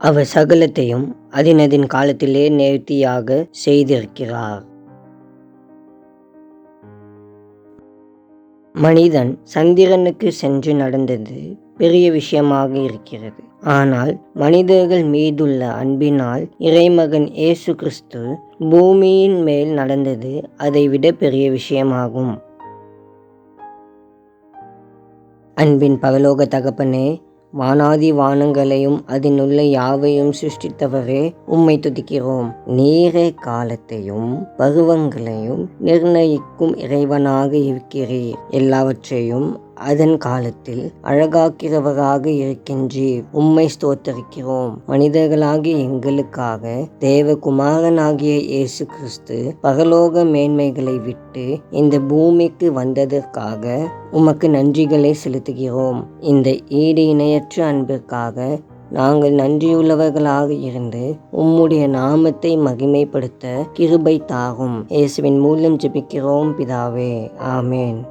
அவர் சகலத்தையும் அதினதின் காலத்திலே நேர்த்தியாக செய்திருக்கிறார். மனிதன் சந்திரனுக்கு சென்று நடந்தது பெரிய விஷயமாக இருக்கிறது. ஆனால் மனிதர்கள் மீதுள்ள அன்பினால் இறைமகன் இயேசு கிறிஸ்து பூமியின் மேல் நடந்தது அதைவிட பெரிய விஷயமாகும். அன்பின் பரலோக தகப்பனே, வானாதி வானங்களையும் அதிலுள்ள யாவையும் சிருஷ்டித்தவரே, உம்மை துதிக்கிறோம். நீரே காலத்தையும் பருவங்களையும் நிர்ணயிக்கும் இறைவனாக இருக்கிறீர். எல்லாவற்றையும் அதன் காலத்தில் அழகாக்கிறவராக இருக்கின்றீர். உம்மை ஸ்தோத்தரிக்கிறோம். மனிதர்களாகிய எங்களுக்காக தேவகுமாரனாகிய இயேசு கிறிஸ்து பரலோக மேன்மைகளை விட்டு இந்த பூமிக்கு வந்ததற்காக உமக்கு நன்றிகளை செலுத்துகிறோம். இந்த ஈடு இணையற்ற அன்பிற்காக நாங்கள் நன்றியுள்ளவர்களாக இருந்து உம்முடைய நாமத்தை மகிமைப்படுத்த கிருபை தாரும். இயேசுவின் மூலம் ஜெபிக்கிறோம் பிதாவே, ஆமேன்.